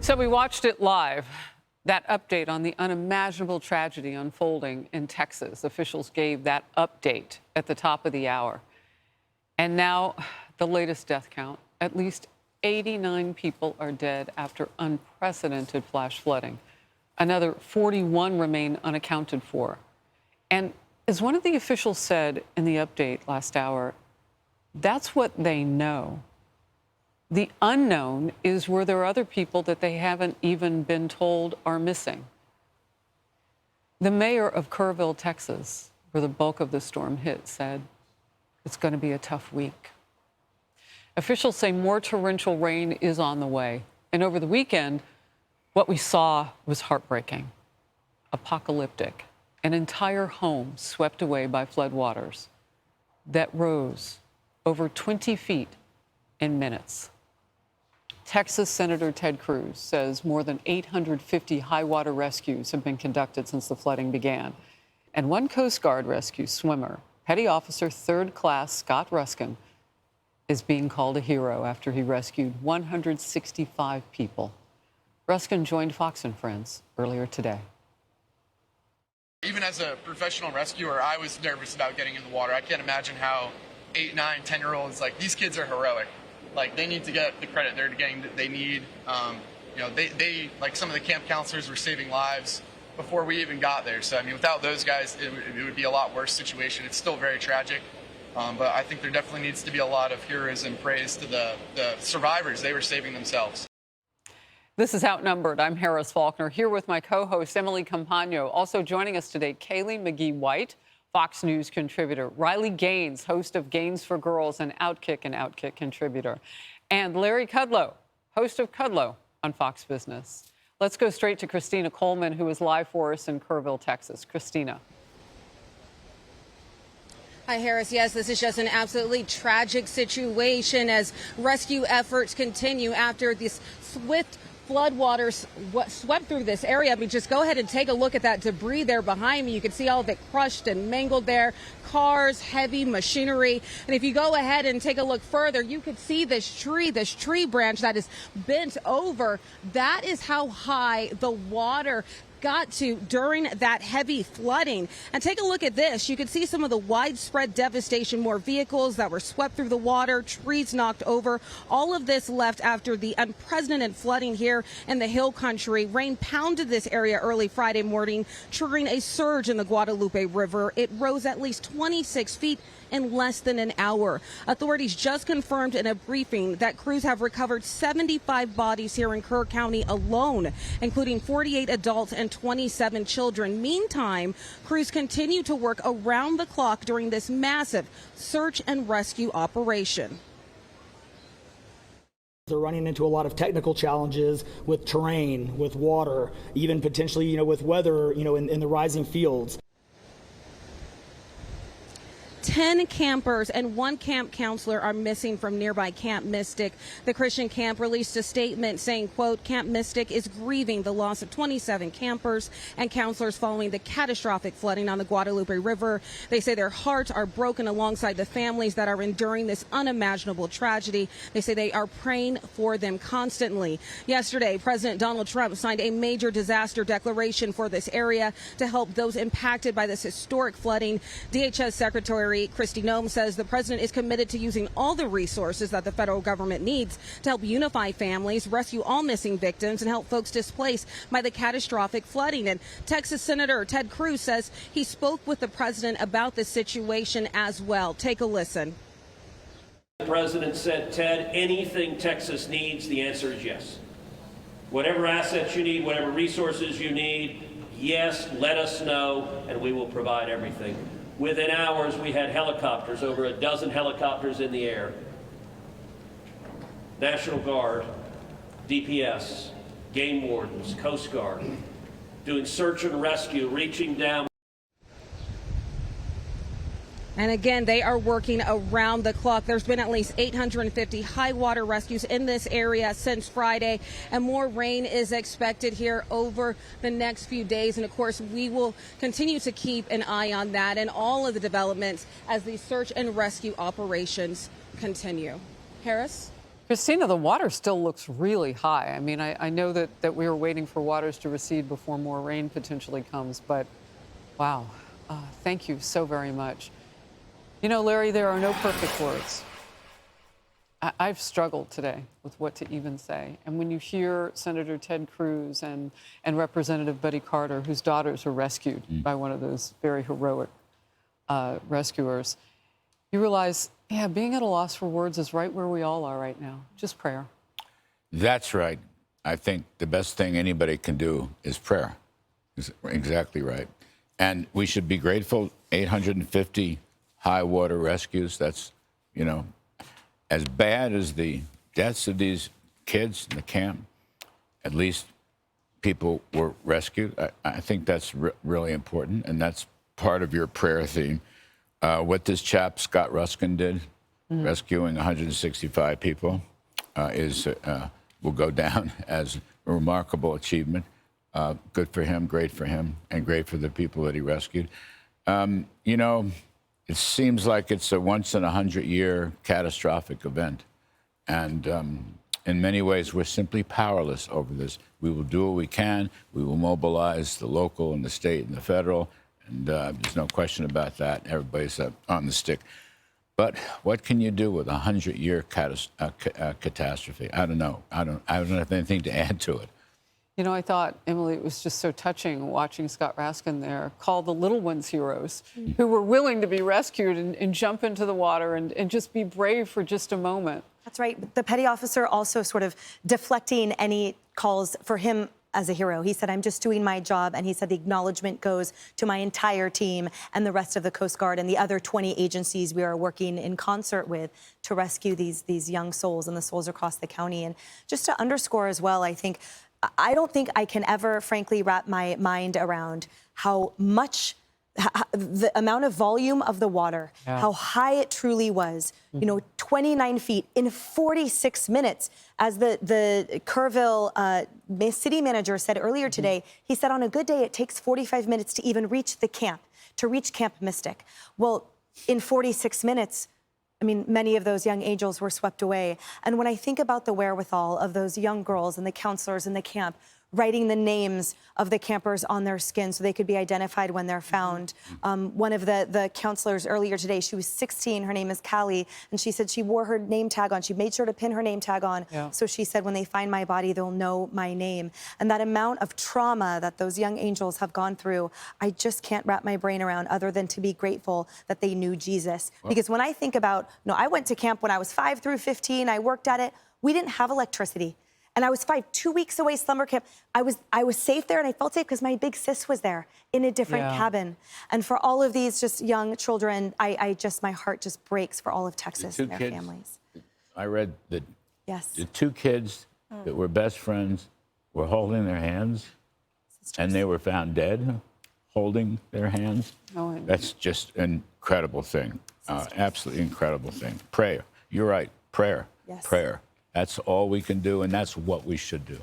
So we watched it live, that update on the unimaginable tragedy unfolding in Texas. Officials gave that update at the top of the hour. And now the latest death count. At least 89 people are dead after unprecedented flash flooding. Another 41 remain unaccounted for. And as one of the officials said in the update last hour, that's what they know. The unknown is where there are other people that they haven't even been told are missing. The mayor of Kerrville, Texas, where the bulk of the storm hit, said it's going to be a tough week. Officials say more torrential rain is on the way. And over the weekend, what we saw was heartbreaking, apocalyptic. An entire home swept away by floodwaters that rose over 20 feet in minutes. Texas Senator Ted Cruz says more than 850 high-water rescues have been conducted since the flooding began. And one Coast Guard rescue swimmer, Petty Officer 3rd Class Scott Ruskin, is being called a hero after he rescued 165 people. Ruskin joined Fox and Friends earlier today. Even as a professional rescuer, I was nervous about getting in the water. I can't imagine how 8, 9, 10-year-olds, like, these kids are heroic. Like, they need to get the credit they're getting that they need. You know, they like, some of the camp counselors were saving lives before we even got there. So, I mean, without those guys, it would be a lot worse situation. It's still very tragic. But I think there definitely needs to be a lot of heroism and praise to the survivors. They were saving themselves. This is Outnumbered. I'm Harris Faulkner, here with my co-host Emily Campagno. Also joining us today, Kaylee McGee-White, Fox News contributor, Riley Gaines, host of Gaines for Girls and Outkick contributor, and Larry Kudlow, host of Kudlow on Fox Business. Let's go straight to Christina Coleman, who is live for us in Kerrville, Texas. Christina. Hi, Harris. Yes, this is just an absolutely tragic situation as rescue efforts continue after this swift floodwaters swept through this area. I mean, just go ahead and take a look at that debris there behind me. You can see all of it crushed and mangled there. Cars, heavy machinery. And if you go ahead and take a look further, you could see this tree branch that is bent over. That is how high the water got to during that heavy flooding. And take a look at this. You can see some of the widespread devastation, more vehicles that were swept through the water, trees knocked over. All of this left after the unprecedented flooding here in the Hill Country. Rain pounded this area early Friday morning, triggering a surge in the Guadalupe River. It rose at least 26 feet in less than an hour. Authorities just confirmed in a briefing that crews have recovered 75 bodies here in Kerr County alone, including 48 adults and 27 children. Meantime, crews continue to work around the clock during this massive search and rescue operation. They're running into a lot of technical challenges with terrain, with water, even potentially, with weather, in the rising fields. 10 campers and 1 camp counselor are missing from nearby Camp Mystic. The Christian camp released a statement saying, quote, Camp Mystic is grieving the loss of 27 campers and counselors following the catastrophic flooding on the Guadalupe River. They say their hearts are broken alongside the families that are enduring this unimaginable tragedy. They say they are praying for them constantly. Yesterday, President Donald Trump signed a major disaster declaration for this area to help those impacted by this historic flooding. DHS Secretary Christina Coleman says the president is committed to using all the resources that the federal government needs to help unify families, rescue all missing victims, and help folks displaced by the catastrophic flooding. And Texas Senator Ted Cruz says he spoke with the president about this situation as well. Take a listen. The president said, Ted, anything Texas needs, the answer is yes. Whatever assets you need, whatever resources you need, yes, let us know, and we will provide everything. Within hours, we had helicopters, over a dozen helicopters in the air. National Guard, DPS, game wardens, Coast Guard, doing search and rescue, reaching down. And again, they are working around the clock. There's been at least 850 high water rescues in this area since Friday, and more rain is expected here over the next few days. And of course, we will continue to keep an eye on that and all of the developments as the search and rescue operations continue. Harris? Christina, the water still looks really high. I mean, I know that we were waiting for waters to recede before more rain potentially comes, but wow, thank you so very much. You know, Larry, there are no perfect words. I've struggled today with what to even say. And when you hear Senator Ted Cruz and Representative Buddy Carter, whose daughters were rescued by one of those very heroic rescuers, you realize, yeah, being at a loss for words is right where we all are right now. Just prayer. That's right. I think the best thing anybody can do is prayer. Is exactly right. And we should be grateful. 850 high water rescues. That's, you know, as bad as the deaths of these kids in the camp, at least people were rescued. I think that's really important, and that's part of your prayer theme. What this chap, Scott Ruskin, did, rescuing 165 people, will go down as a remarkable achievement. Good for him, great for him, and great for the people that he rescued. You know, it seems like it's a once-in-a-100-year catastrophic event. And in many ways, we're simply powerless over this. We will do what we can. We will mobilize the local and the state and the federal. And there's no question about that. Everybody's on the stick. But what can you do with a 100-year catastrophe? I don't know. I don't have anything to add to it. You know, I thought, Emily, it was just so touching watching Scott Raskin there call the little ones heroes who were willing to be rescued and jump into the water and just be brave for just a moment. That's right. The petty officer also sort of deflecting any calls for him as a hero. He said, I'm just doing my job. And he said the acknowledgement goes to my entire team and the rest of the Coast Guard and the other 20 agencies we are working in concert with to rescue these young souls and the souls across the county. And just to underscore as well, I don't think I can ever, frankly, wrap my mind around how much, the amount of volume of the water, how high it truly was. You know, 29 feet in 46 minutes. As the Kerrville city manager said earlier today, he said on a good day, it takes 45 minutes to even reach the camp, to reach Camp Mystic. Well, in 46 minutes, I mean, many of those young angels were swept away. And when I think about the wherewithal of those young girls and the counselors in the camp, writing the names of the campers on their skin so they could be identified when they're found. One of the counselors earlier today, she was 16, her name is Callie, and she said she wore her name tag on. She made sure to pin her name tag on. So she said, when they find my body, they'll know my name. And that amount of trauma that those young angels have gone through, I just can't wrap my brain around other than to be grateful that they knew Jesus. Because when I think about, I went to camp when I was 5 through 15, I worked at it, we didn't have electricity. And I was 2 weeks away, slumber camp. I was safe there, and I felt safe because my big sis was there in a different cabin. And for all of these just young children, my heart just breaks for all of Texas and their families. I read that yes, the 2 kids that were best friends were holding their hands, and they were found dead holding their hands. That's just an incredible thing, absolutely incredible thing. Prayer. You're right. Prayer. Yes. Prayer. That's all we can do, and that's what we should do.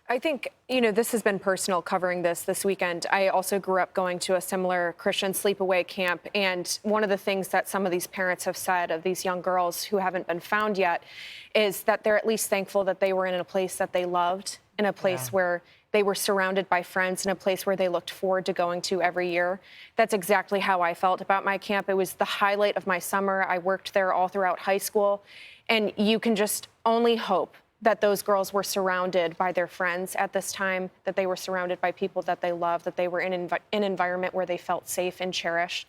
I think, this has been personal covering this weekend. I also grew up going to a similar Christian sleepaway camp, and one of the things that some of these parents have said of these young girls who haven't been found yet is that they're at least thankful that they were in a place that they loved, in a place where they were surrounded by friends, in a place where they looked forward to going to every year. That's exactly how I felt about my camp. It was the highlight of my summer. I worked there all throughout high school. And you can just only hope that those girls were surrounded by their friends at this time, that they were surrounded by people that they love, that they were in an environment where they felt safe and cherished.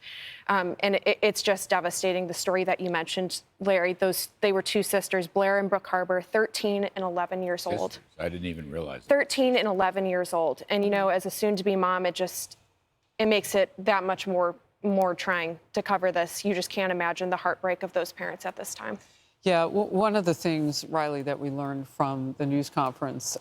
And it's just devastating, the story that you mentioned, Larry. They were 2 sisters, Blair and Brooke Harbor, 13 and 11 years old. I didn't even realize that. 13 and 11 years old. And, as a soon-to-be mom, it makes it that much more trying to cover this. You just can't imagine the heartbreak of those parents at this time. Yeah, one of the things, Riley, that we learned from the news conference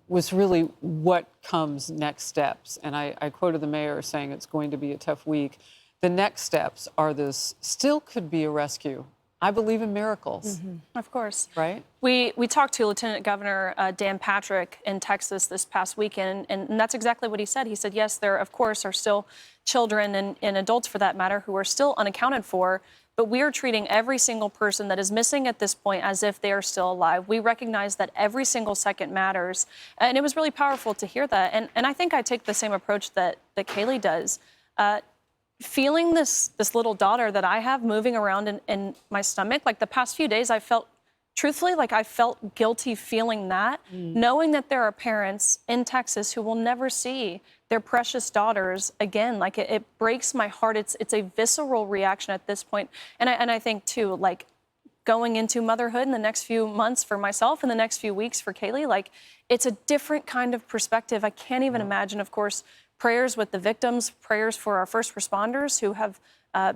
was really what comes next steps. And I quoted the mayor saying it's going to be a tough week. The next steps are this still could be a rescue. I believe in miracles. Of course. Right? We talked to Lieutenant Governor Dan Patrick in Texas this past weekend, and that's exactly what he said. He said, yes, there, of course, are still children and adults, for that matter, who are still unaccounted for, but we are treating every single person that is missing at this point as if they are still alive. We recognize that every single second matters. And it was really powerful to hear that. And I think I take the same approach that Kaylee does. Feeling this little daughter that I have moving around in my stomach, like the past few days, I felt, truthfully, like I felt guilty feeling that, knowing that there are parents in Texas who will never see their precious daughters again. Like it breaks my heart. It's a visceral reaction at this point. And I think too, like going into motherhood in the next few months for myself and the next few weeks for Kaylee, like it's a different kind of perspective. I can't even imagine, of course, prayers with the victims, prayers for our first responders who have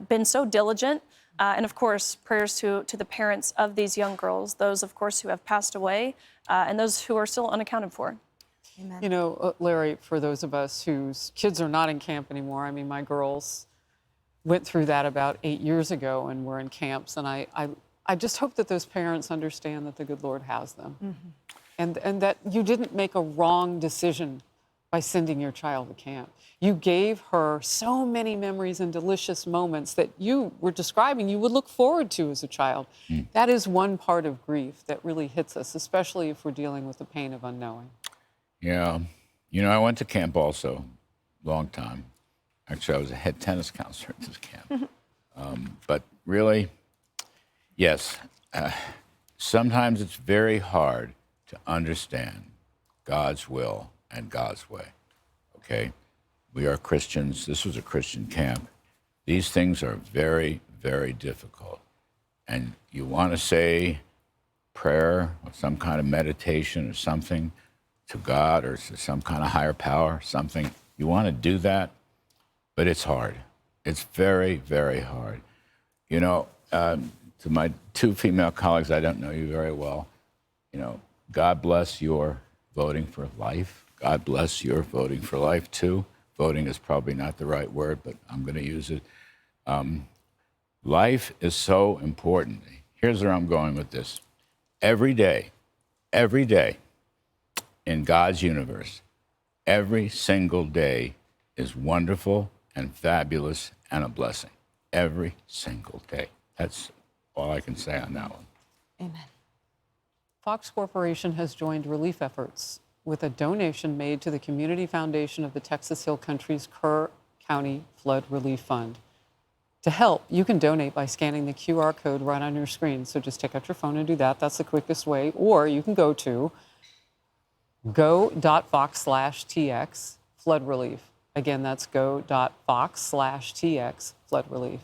been so diligent. And of course, prayers to the parents of these young girls, those, of course, who have passed away, and those who are still unaccounted for. Amen. You know, Larry, for those of us whose kids are not in camp anymore, I mean, my girls went through that about 8 years ago and were in camps. And I just hope that those parents understand that the good Lord has them. And that you didn't make a wrong decision by sending your child to camp. You gave her so many memories and delicious moments that you were describing you would look forward to as a child. That is one part of grief that really hits us, especially if we're dealing with the pain of unknowing. Yeah. You know, I went to camp also, long time. Actually, I was a head tennis counselor at this camp. But really, yes, sometimes it's very hard to understand God's will and God's way, okay? We are Christians. This was a Christian camp. These things are very, very difficult. And you want to say prayer or some kind of meditation or something to God or to some kind of higher power, something. You want to do that, but it's hard. It's very, very hard. You know, to my two female colleagues, I don't know you very well, you know, God bless your voting for life. God bless your voting for life, too. Voting is probably not the right word, but I'm going to use it. Life is so important. Here's where I'm going with this. Every day in God's universe, every single day is wonderful and fabulous and a blessing. Every single day. That's all I can say on that one. Amen. Fox Corporation has joined relief efforts with a donation made to the Community Foundation of the Texas Hill Country's Kerr County Flood Relief Fund. To help, you can donate by scanning the QR code right on your screen. So just take out your phone and do that. That's the quickest way. Or you can go to go.fox/TX flood relief. Again, that's go.fox/TX flood relief.